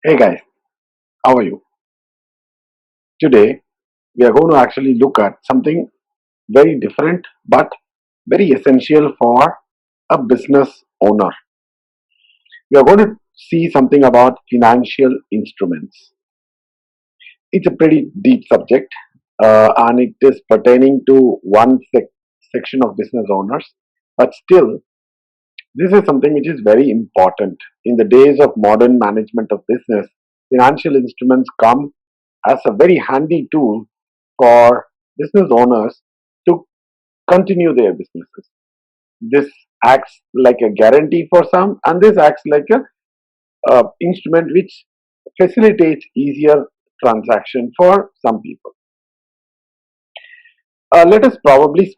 Hey guys, how are you? Today we are going to actually look at something very different but very essential for a business owner. We are going to see something about financial instruments. It's a pretty deep subject and it is pertaining to section of business owners, but still, this is something which is very important. In the days of modern management of business, financial instruments come as a very handy tool for business owners to continue their businesses. This acts like a guarantee for some, and this acts like a instrument which facilitates easier transaction for some people. Let us probably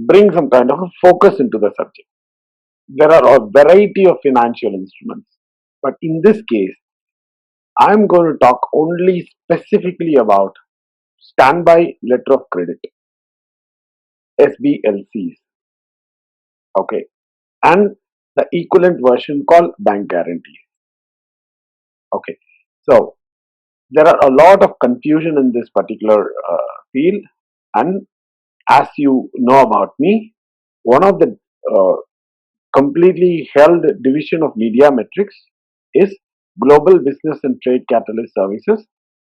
bring some kind of a focus into the subject. There are a variety of financial instruments, but in this case, I'm going to talk only specifically about standby letter of credit, SBLCs. Okay, and the equivalent version called bank guarantees. Okay, so there are a lot of confusion in this particular field, and as you know about me, one of the uh, completely held division of Media Metrics is Global Business and Trade Catalyst Services,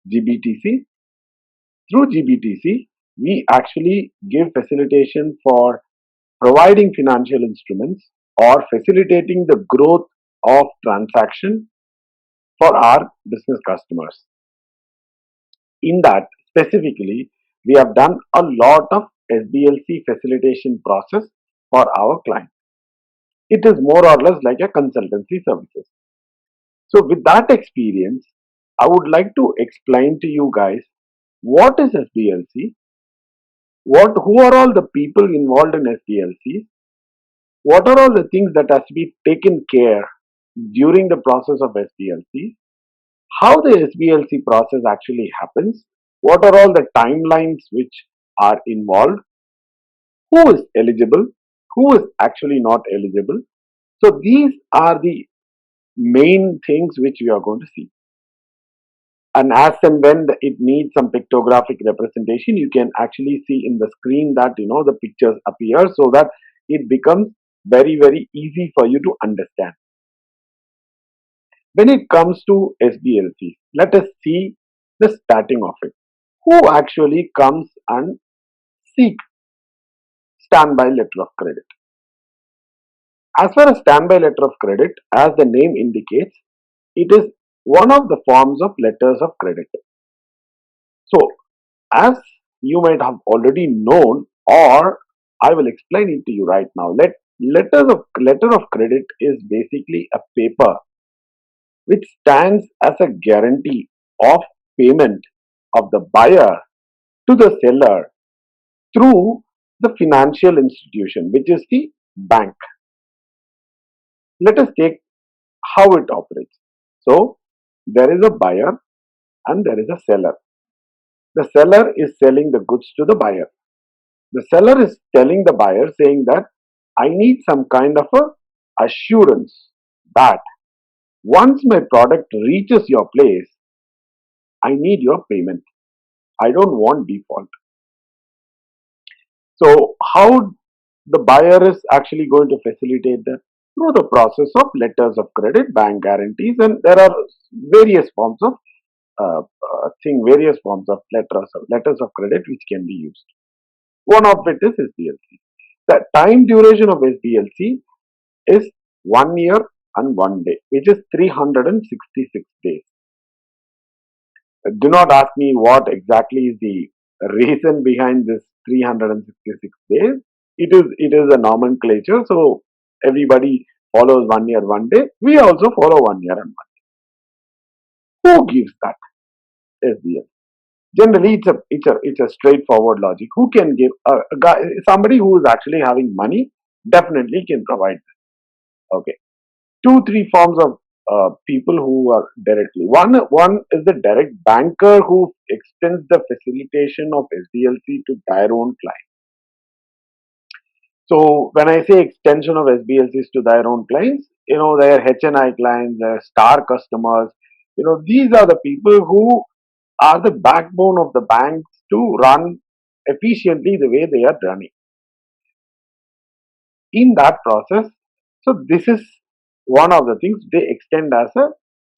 GBTC. Through GBTC, we actually give facilitation for providing financial instruments or facilitating the growth of transaction for our business customers. In that, specifically, we have done a lot of SBLC facilitation process for our client. It is more or less like a consultancy services. So with that experience, I would like to explain to you guys what is SBLC, who are all the people involved in SBLC, what are all the things that has to be taken care during the process of SBLC, how the SBLC process actually happens, what are all the timelines which are involved, who is eligible, who is actually not eligible. So these are the main things which we are going to see. And as and when it needs some pictographic representation, you can actually see in the screen that the pictures appear so that it becomes very easy for you to understand. When it comes to SBLC, let us see the starting of it. Who actually comes and seek standby letter of credit? As far as standby letter of credit, as the name indicates, it is one of the forms of letters of credit. So, as you might have already known, or I will explain it to you right now. Letter of credit is basically a paper which stands as a guarantee of payment of the buyer to the seller through the financial institution, which is the bank. Let us take how it operates. So, there is a buyer and there is a seller. The seller is selling the goods to the buyer. The seller is telling the buyer saying that I need some kind of a assurance that once my product reaches your place, I need your payment. I don't want default. So how the buyer is actually going to facilitate that? Through the process of letters of credit, bank guarantees, and there are various forms of various forms of letters of credit which can be used. One of it is SBLC. The time duration of SBLC is 1 year and 1 day, which is 366 days. Do not ask me what exactly is the reason behind this 366 days. It is a nomenclature, so everybody follows 1 year, 1 day. We also follow 1 year and 1 day. Who gives that SBL? Generally, it's a straightforward logic. Who can give a guy, somebody who is actually having money definitely can provide this. Okay, two three forms of people who are directly. One is the direct banker who extends the facilitation of SBLC to their own client. So when I say extension of SBLCs to their own clients, their HNI clients, their star customers. These are the people who are the backbone of the banks to run efficiently the way they are running. In that process, so this is one of the things they extend as a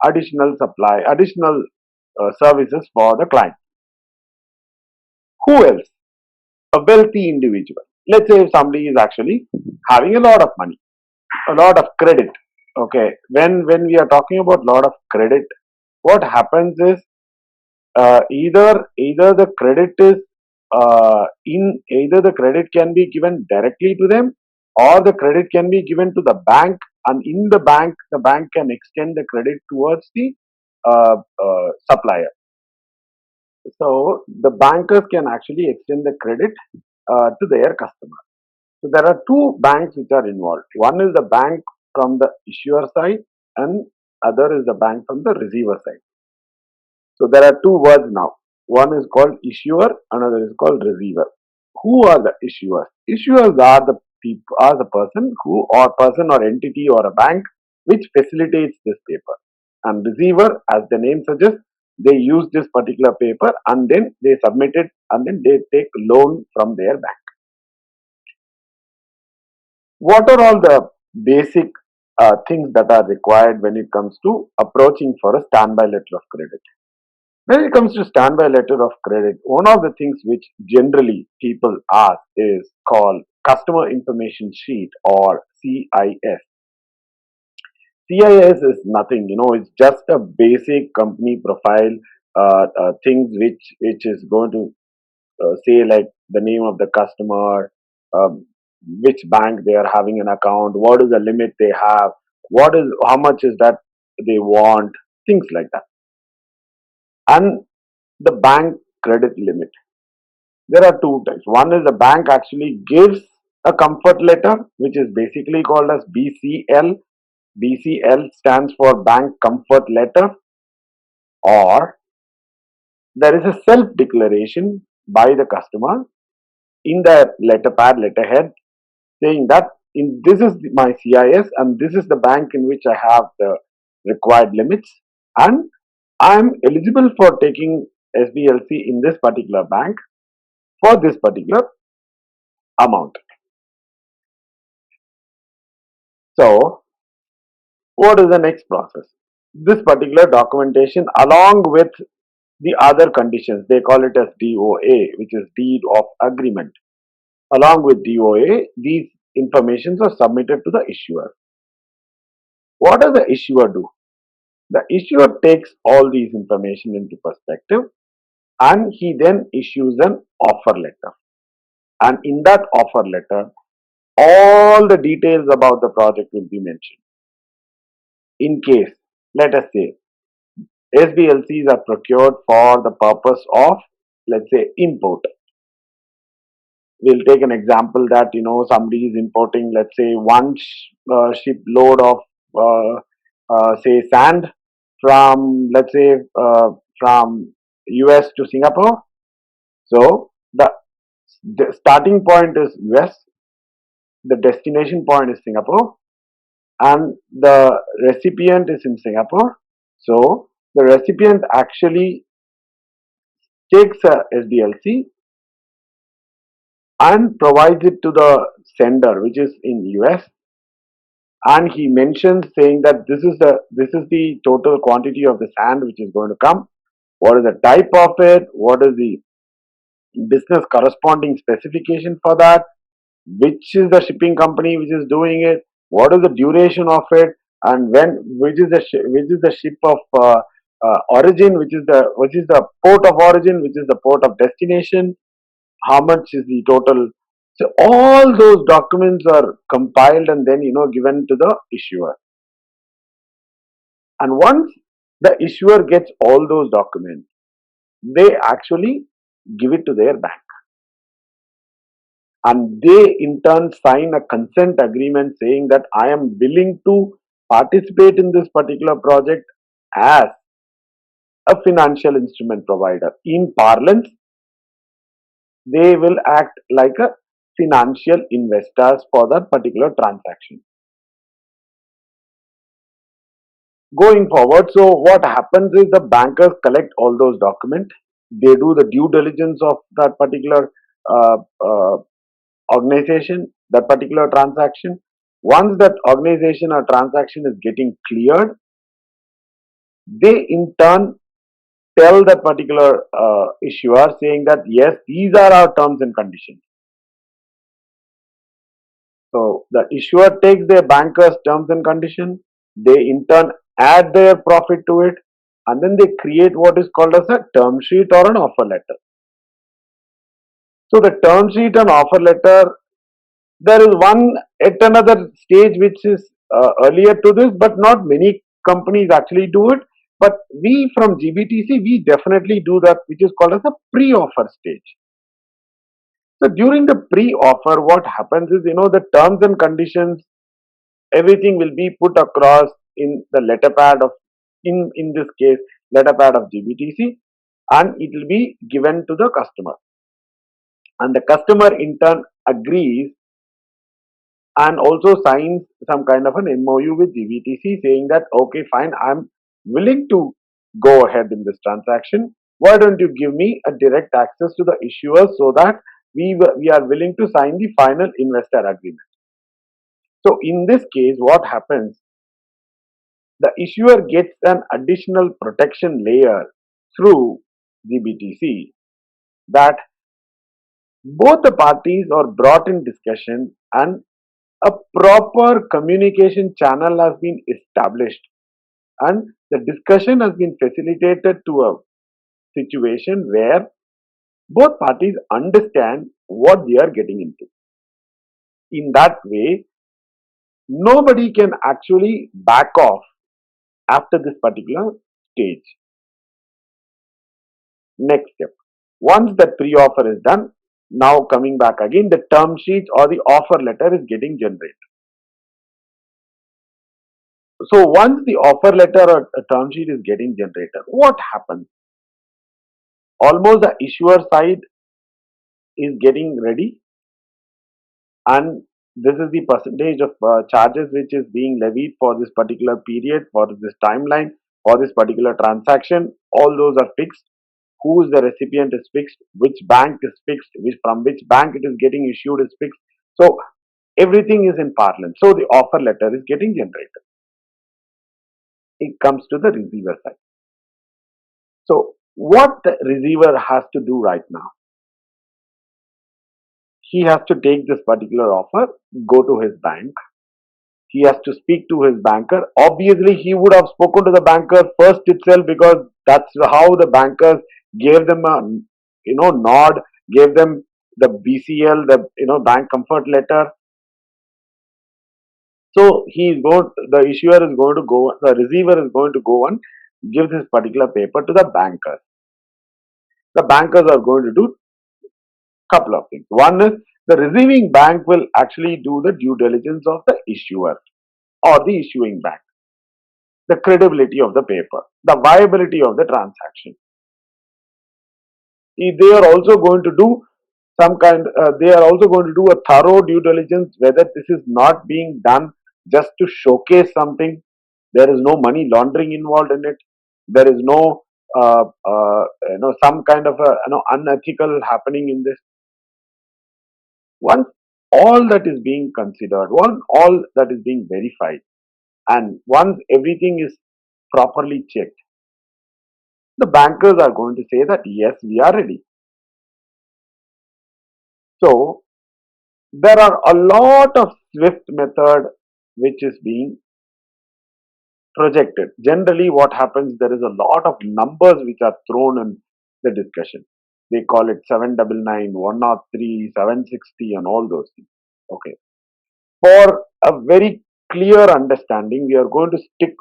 additional supply, additional services for the client. Who else? A wealthy individual. Let's say if somebody is actually having a lot of money, a lot of credit. Okay, when we are talking about lot of credit, what happens is either the credit is in either the credit can be given directly to them, or the credit can be given to the bank, and in the bank can extend the credit towards the supplier. So the bankers can actually extend the credit to their customer. So there are two banks which are involved. One is the bank from the issuer side, and other is the bank from the receiver side. So there are two words now. One is called issuer, another is called receiver. Who are the issuers? Issuers are the people, are the person or entity or a bank which facilitates this paper. And receiver, as the name suggests, they use this particular paper and then they submit it and then they take loan from their bank. What are all the basic things that are required when it comes to approaching for a standby letter of credit? When it comes to standby letter of credit, one of the things which generally people ask is called Customer Information Sheet or CIS. CIS is nothing, it's just a basic company profile things which is going to say like the name of the customer, um, which bank they are having an account, what is the limit they have, how much is that they want, things like that, and the bank credit limit. There are two types. One is the bank actually gives a comfort letter, which is basically called as BCL. BCL stands for Bank Comfort Letter, or there is a self declaration by the customer in the letter pad, letterhead, saying that this is my CIS and this is the bank in which I have the required limits, and I am eligible for taking SBLC in this particular bank for this particular amount. So, what is the next process? This particular documentation, along with the other conditions, they call it as DOA, which is deed of agreement. Along with DOA, these informations are submitted to the issuer. What does the issuer do? The issuer takes all these information into perspective and he then issues an offer letter. And in that offer letter, all the details about the project will be mentioned. In case, let us say, SBLCs are procured for the purpose of, let's say, import. We'll take an example that somebody is importing, let's say, one ship load of say sand from, let's say, from US to Singapore. So the starting point is US, the destination point is Singapore, and the recipient is in Singapore. So the recipient actually takes a SDLC and provides it to the sender, which is in US, and he mentions saying that this is the total quantity of the sand which is going to come. What is the type of it? What is the business corresponding specification for that? Which is the shipping company which is doing it? What is the duration of it? And which is the ship of origin? Which is the port of origin? Which is the port of destination? How much is the total? So all those documents are compiled and then given to the issuer. And once the issuer gets all those documents, they actually give it to their bank, and they in turn sign a consent agreement saying that I am willing to participate in this particular project as a financial instrument provider. In parlance, they will act like a financial investors for that particular transaction. Going forward, so what happens is the bankers collect all those documents. They do the due diligence of that particular uh, uh, organization, that particular transaction. Once that organization or transaction is getting cleared, they in turn tell that particular issuer saying that yes, these are our terms and conditions. So the issuer takes their banker's terms and conditions, they in turn add their profit to it, and then they create what is called as a term sheet or an offer letter. So the term sheet and offer letter, there is one at another stage which is earlier to this, but not many companies actually do it. But we from GBTC, we definitely do that, which is called as a pre-offer stage. So during the pre-offer, what happens is, the terms and conditions, everything will be put across in the letter pad of, in this case, letter pad of GBTC, and it will be given to the customer. And the customer in turn agrees and also signs some kind of an MOU with GBTC saying that, okay, fine, I'm willing to go ahead in this transaction. Why don't you give me a direct access to the issuer so that we are willing to sign the final investor agreement. So in this case, what happens? The issuer gets an additional protection layer through GBTC, that both the parties are brought in discussion and a proper communication channel has been established, and the discussion has been facilitated to a situation where both parties understand what they are getting into. In that way, nobody can actually back off after this particular stage. Next step. Once the pre-offer is done, now coming back again, the term sheet or the offer letter is getting generated. So once the offer letter or a term sheet is getting generated, what happens? Almost the issuer side is getting ready, and this is the percentage of charges which is being levied for this particular period, for this timeline, for this particular transaction. All those are fixed. Who is the recipient is fixed, which bank is fixed, which from which bank it is getting issued is fixed. So everything is in parlance. So the offer letter is getting generated. It comes to the receiver side. So what the receiver has to do right now? He has to take this particular offer, go to his bank. He has to speak to his banker. Obviously, he would have spoken to the banker first itself, because that's how the bankers gave them a nod, gave them the BCL, the bank comfort letter. So the issuer is going to go, the receiver is going to go and give this particular paper to the banker. The bankers are going to do couple of things. One is the receiving bank will actually do the due diligence of the issuer or the issuing bank, the credibility of the paper, the viability of the transaction. They are also going to do they are also going to do a thorough due diligence whether this is not being done just to showcase something. There is no money laundering involved in it. There is no some kind of unethical happening in this. Once all that is being considered, once all that is being verified, and once everything is properly checked, the bankers are going to say that yes, we are ready. So there are a lot of SWIFT method which is being projected. Generally, what happens, there is a lot of numbers which are thrown in the discussion. They call it 799, 103, 760, and all those things. Okay. For a very clear understanding, we are going to stick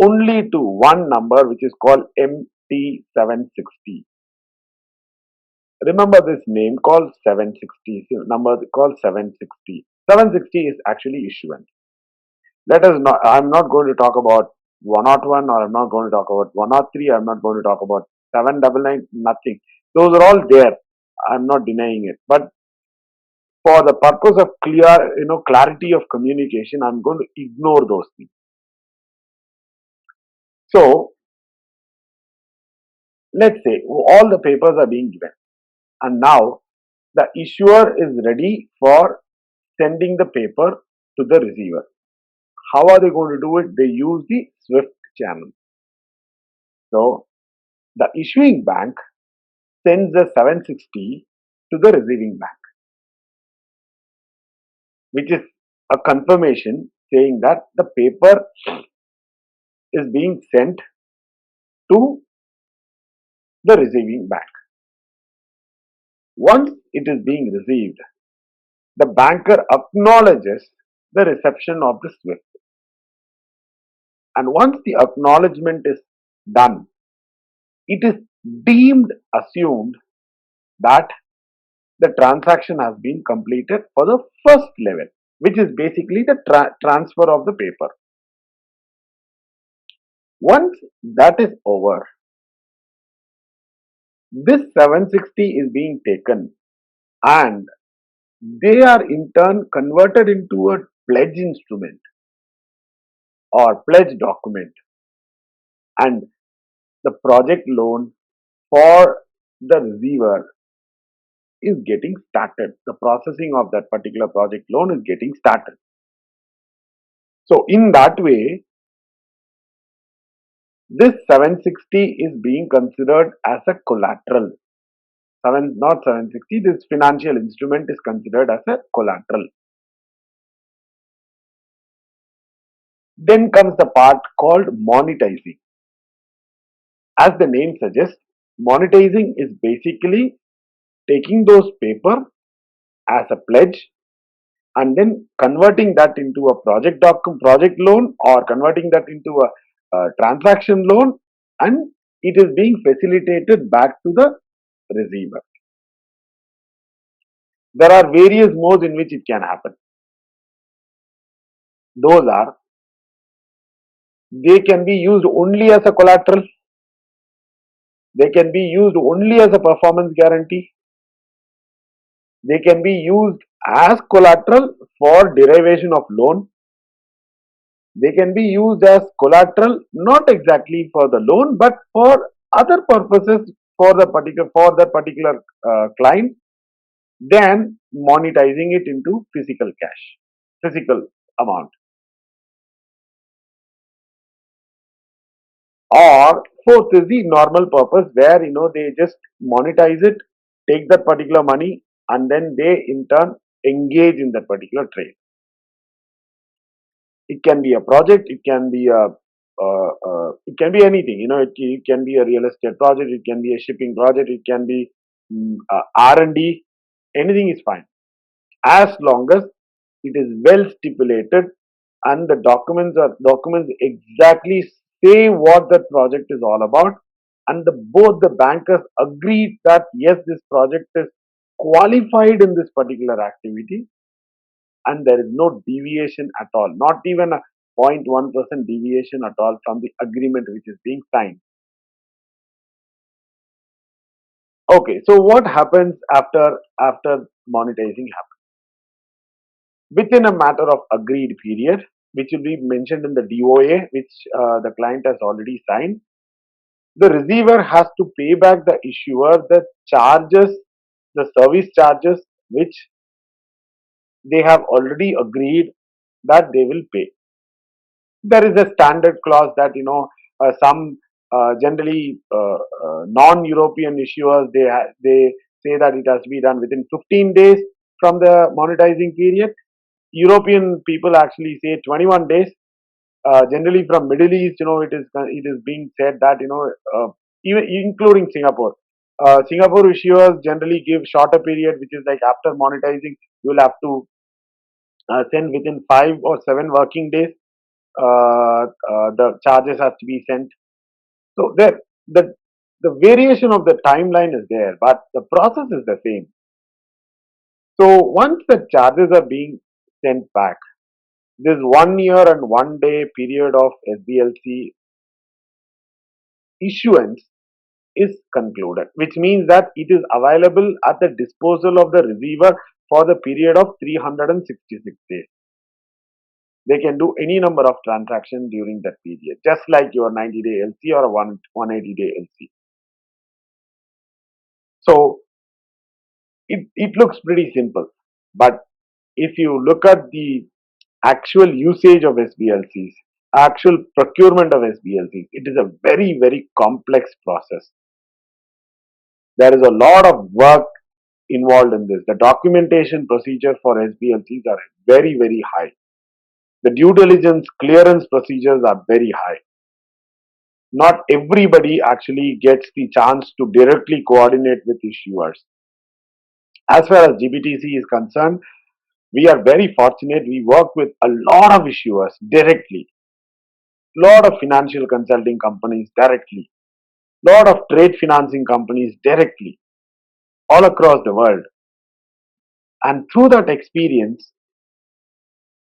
only to one number which is called MT760. Remember this name called 760, number called 760. 760 is actually issuance. I'm not going to talk about 101, or I'm not going to talk about 103, I'm not going to talk about 799, nothing. Those are all there. I'm not denying it. But for the purpose of clarity of communication, I'm going to ignore those things. So let's say all the papers are being given, and now the issuer is ready for sending the paper to the receiver. How are they going to do it? They use the SWIFT channel. So the issuing bank sends the 760 to the receiving bank, which is a confirmation saying that the paper is being sent to the receiving bank. Once it is being received, the banker acknowledges the reception of the SWIFT. And once the acknowledgement is done, it is deemed assumed that the transaction has been completed for the first level, which is basically the transfer of the paper. Once that is over, this 760 is being taken and they are in turn converted into a pledge instrument or pledge document, and the project loan for the receiver is getting started. The processing of that particular project loan is getting started. So in that way, this 760 is being considered as a collateral. Not 760, this financial instrument is considered as a collateral. Then comes the part called monetizing. As the name suggests, monetizing is basically taking those paper as a pledge and then converting that into a project loan, or converting that into a transaction loan, and it is being facilitated back to the receiver. There are various modes in which it can happen. Those are, they can be used only as a collateral, they can be used only as a performance guarantee, they can be used as collateral for derivation of loan, they can be used as collateral not exactly for the loan but for other purposes for that particular client, then monetizing it into physical cash, physical amount. Or fourth is the normal purpose, where they just monetize it, take that particular money, and then they in turn engage in that particular trade. It can be a project, it can be anything. It can be a real estate project, it can be a shipping project, it can be R&D. Anything is fine as long as it is well stipulated and the documents exactly say what that project is all about, and both the bankers agreed that yes, this project is qualified in this particular activity, and there is no deviation at all, not even a 0.1% deviation at all from the agreement which is being signed. Okay, so what happens after monetizing happens? Within a matter of agreed period, which will be mentioned in the DOA, which the client has already signed, the receiver has to pay back the issuer the charges, the service charges, which they have already agreed that they will pay. There is a standard clause that some generally non-European issuers, they say that it has to be done within 15 days from the monetizing period. European people actually say 21 days. Generally from Middle East, it is being said that even including Singapore. Singapore issuers generally give shorter period, which is like after monetizing, you will have to send within 5 or 7 working days. The charges have to be sent. So there, the variation of the timeline is there, but the process is the same. So once the charges are being sent back, this 1 year and 1 day period of SBLC issuance is concluded, which means that it is available at the disposal of the receiver for the period of 366 days. They can do any number of transactions during that period, just like your 90-day LC or a 180-day LC. So it looks pretty simple. But if you look at the actual usage of SBLCs, actual procurement of SBLCs, it is a very, very complex process. There is a lot of work involved in this. The documentation procedure for SBLCs are very, very high. The due diligence clearance procedures are very high. Not everybody actually gets the chance to directly coordinate with issuers. As far as GBTC is concerned, we are very fortunate. We work with a lot of issuers directly, lot of financial consulting companies directly, lot of trade financing companies directly, all across the world. And through that experience,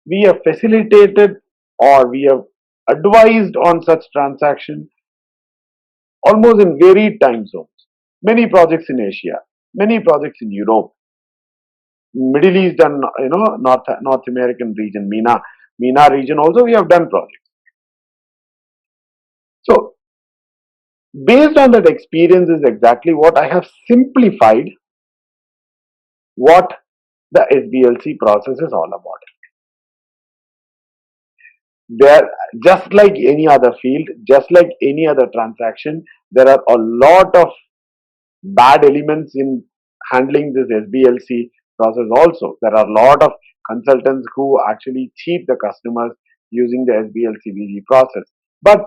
we have facilitated or we have advised on such transactions almost in varied time zones. Many projects in Asia, many projects in Europe, Middle East and North American region, MENA region also we have done projects. So based on that experience is exactly what I have simplified what the SBLC process is all about. There, just like any other field, just like any other transaction, there are a lot of bad elements in handling this SBLC process also. There are a lot of consultants who actually cheat the customers using the SBLC process. But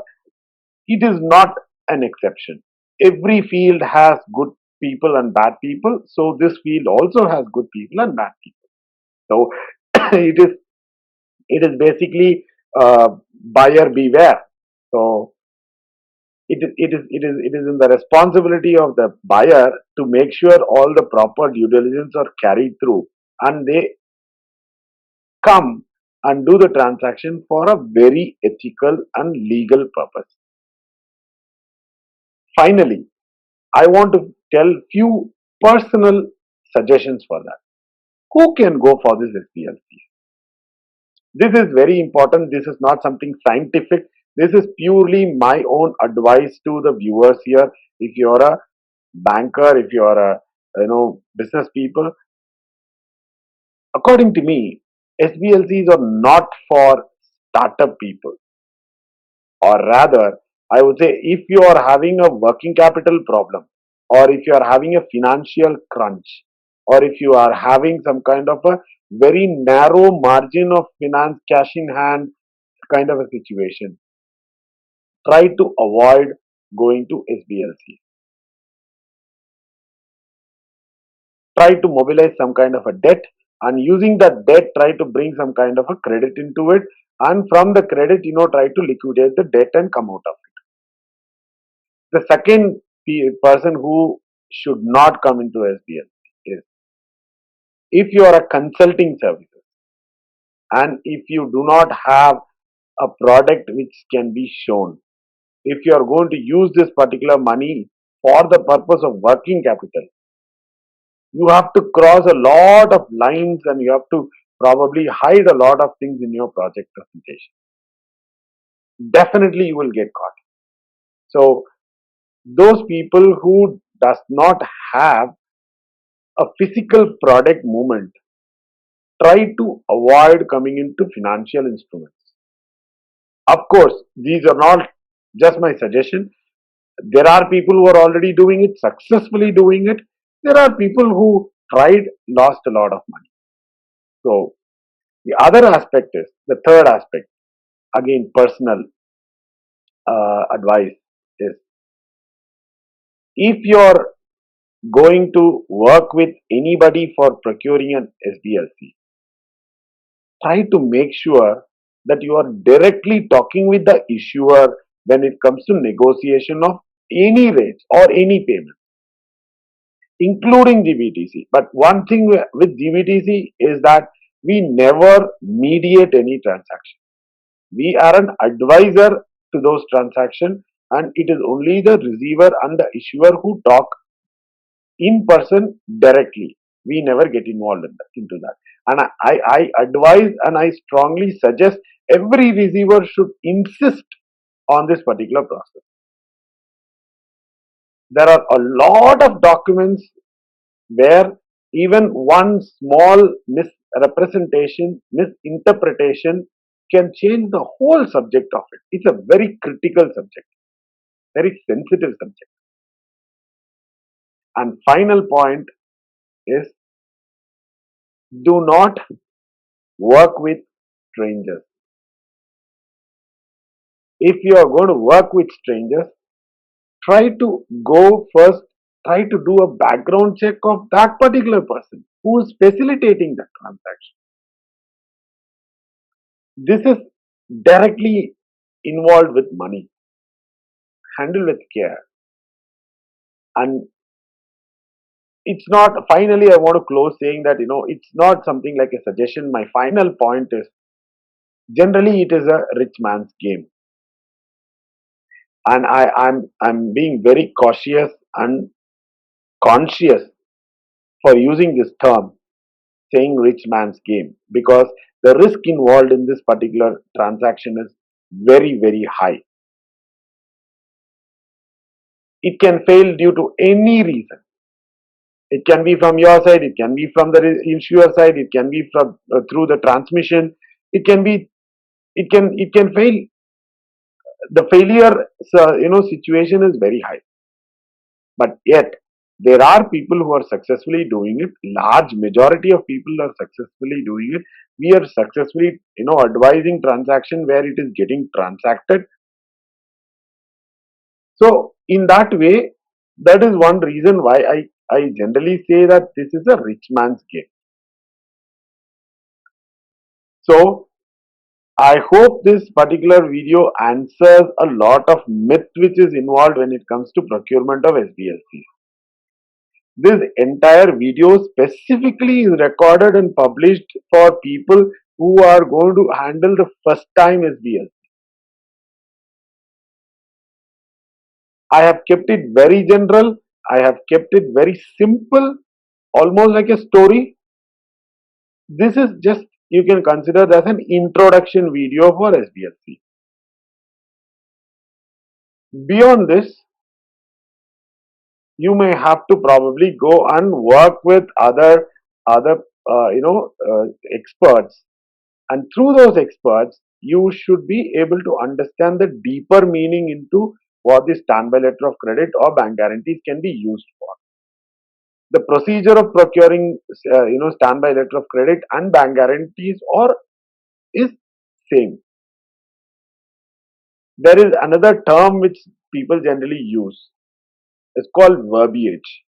it is not an exception. Every field has good people and bad people. So this field also has good people and bad people. So it is basically buyer beware. So it is in the responsibility of the buyer to make sure all the proper due diligence are carried through and they come and do the transaction for a very ethical and legal purpose. Finally, I want to tell few personal suggestions for that. Who can go for this SBLC? This is very important. This is not something scientific. This is purely my own advice to the viewers here. If you are a banker, if you are a business people, according to me, SBLCs are not for startup people, or rather, I would say if you are having a working capital problem, or if you are having a financial crunch, or if you are having some kind of a very narrow margin of finance cash in hand kind of a situation, try to avoid going to SBLC. Try to mobilize some kind of a debt, and using that debt try to bring some kind of a credit into it, and from the credit try to liquidate the debt and come out of it. The second person who should not come into SBLC is if you are a consulting services and if you do not have a product which can be shown, if you are going to use this particular money for the purpose of working capital, you have to cross a lot of lines and you have to probably hide a lot of things in your project presentation. Definitely you will get caught. So those people who does not have a physical product movement, try to avoid coming into financial instruments. Of course, these are not just my suggestion. There are people who are already doing it, successfully doing it. There are people who tried, lost a lot of money. So the other aspect is the third aspect. Again, personal advice is if you're going to work with anybody for procuring an SBLC, try to make sure that you are directly talking with the issuer when it comes to negotiation of any rates or any payment, including GBTC. But one thing with GBTC is that we never mediate any transaction. We are an advisor to those transactions, and it is only the receiver and the issuer who talk in person directly. We never get involved into that. And I advise and I strongly suggest every receiver should insist on this particular process. There are a lot of documents where even one small misrepresentation, misinterpretation can change the whole subject of it. It's a very critical subject, very sensitive subject. And final point is, do not work with strangers. If you are going to work with strangers, try to go first, try to do a background check of that particular person who is facilitating that transaction. This is directly involved with money. Handle with care. And it's not, finally, I want to close saying that, it's not something like a suggestion. My final point is, generally, it is a rich man's game. And I'm being very cautious and conscious for using this term, saying rich man's game, because the risk involved in this particular transaction is very, very high. It can fail due to any reason. It can be from your side, it can be from the issuer side, it can be from through the transmission. It can be, it can fail. The failure, situation is very high. But yet, there are people who are successfully doing it. Large majority of people are successfully doing it. We are successfully, advising transaction where it is getting transacted. So, in that way, that is one reason why I generally say that this is a rich man's game. So, I hope this particular video answers a lot of myth which is involved when it comes to procurement of SBLC. This entire video specifically is recorded and published for people who are going to handle the first time SBLC. I have kept it very general. I have kept it very simple, almost like a story. This is just, you can consider as an introduction video for SBLC. Beyond this, you may have to probably go and work with other experts, and through those experts you should be able to understand the deeper meaning into what the standby letter of credit or bank guarantees can be used for. The procedure of procuring standby letter of credit and bank guarantees or is same. There is another term which people generally use. It's called verbiage.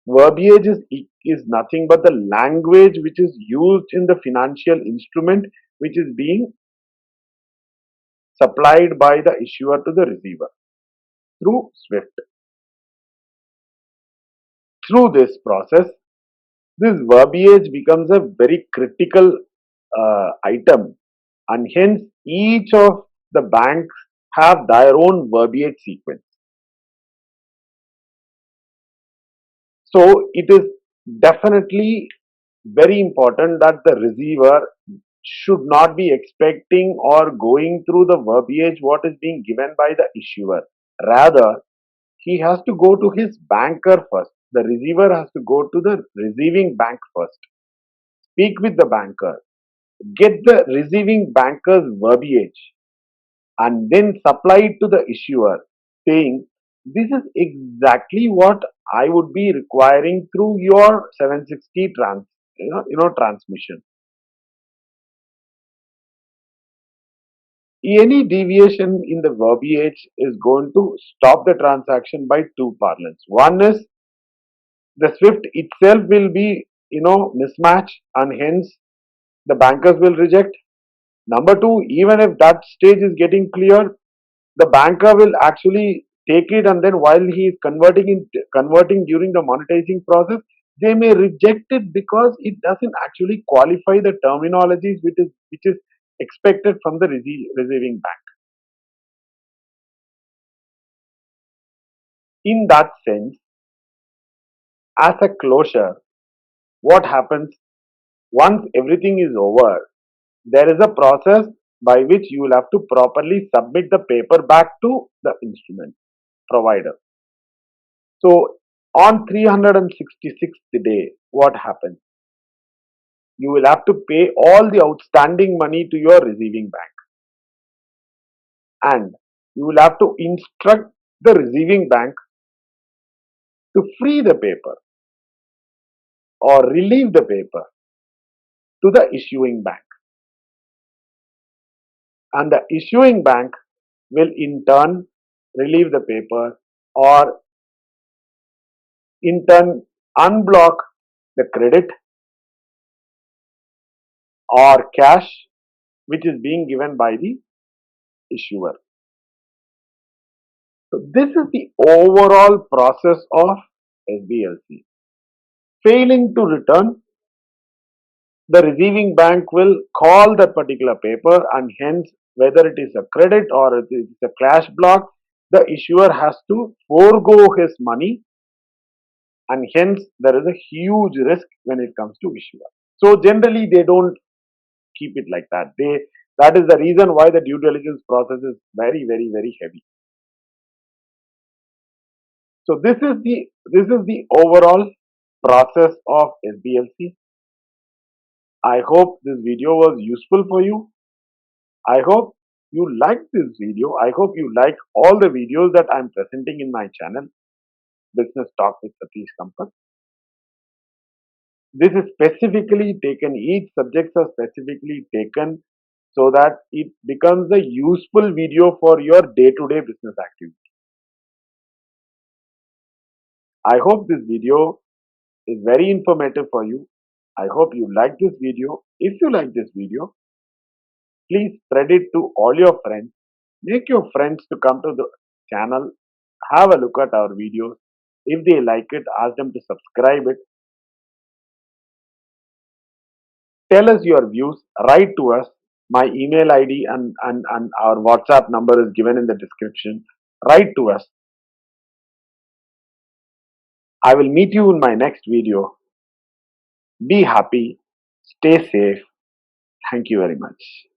Verbiage is nothing but the language which is used in the financial instrument which is being supplied by the issuer to the receiver through SWIFT. Through this process, this verbiage becomes a very critical item, and hence each of the banks have their own verbiage sequence. So it is definitely very important that the receiver should not be expecting or going through the verbiage what is being given by the issuer. Rather, he has to go to his banker first. The receiver has to go to the receiving bank first. Speak with the banker. Get the receiving banker's verbiage and then supply it to the issuer, saying, this is exactly what I would be requiring through your 760 transmission. Any deviation in the verbiage is going to stop the transaction by two parlance. One is the SWIFT itself will be, mismatched, and hence the bankers will reject. Number two, even if that stage is getting clear, the banker will actually take it, and then while he is converting during the monetizing process, they may reject it because it doesn't actually qualify the terminologies which is expected from the receiving bank. In that sense, as a closure, what happens once everything is over? There is a process by which you will have to properly submit the paper back to the instrument provider. So on 366th day, what happens? You will have to pay all the outstanding money to your receiving bank, and you will have to instruct the receiving bank to free the paper or relieve the paper to the issuing bank, and the issuing bank will in turn relieve the paper or in turn unblock the credit or cash which is being given by the issuer. So this is the overall process of SBLC. Failing to return, the receiving bank will call that particular paper, and hence whether it is a credit or it is a cash block, the issuer has to forego his money, and hence there is a huge risk when it comes to issuer. So generally they don't keep it like that. That is the reason why the due diligence process is very, very, very heavy. So this is the overall process of SBLC. I hope this video was useful for you. I hope you liked this video. I hope you like all the videos that I'm presenting in my channel, Business Talk with Satish Sampat. This is specifically taken, each subjects are specifically taken so that it becomes a useful video for your day-to-day business activity. I hope this video is very informative for you. I hope you like this video. If you like this video, please spread it to all your friends. Make your friends to come to the channel, have a look at our videos. If they like it, ask them to subscribe it. Tell us your views, write to us. My email ID and our WhatsApp number is given in the description. Write to us. I will meet you in my next video. Be happy, stay safe. Thank you very much.